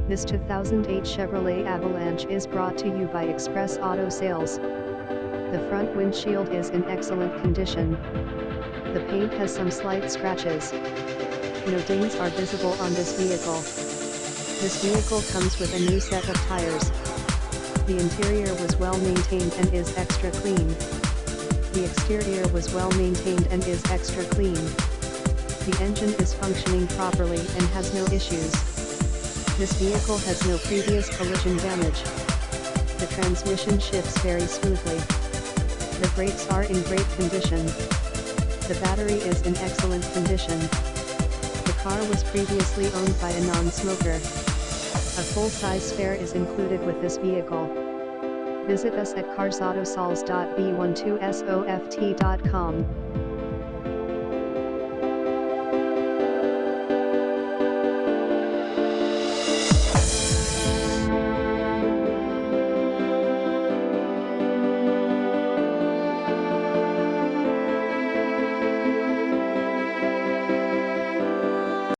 This 2008 Chevrolet Avalanche is brought to you by Express Auto Sales. The front windshield is in excellent condition. The paint has some slight scratches. No dings are visible on this vehicle. This vehicle comes with a new set of tires. The interior was well maintained and is extra clean. The exterior was well maintained and is extra clean. The engine is functioning properly and has no issues. This vehicle has no previous collision damage. The transmission shifts very smoothly. The brakes are in great condition. The battery is in excellent condition. The car was previously owned by a non-smoker. A full-size spare is included with this vehicle. Visit us at carsautosols.b12soft.com.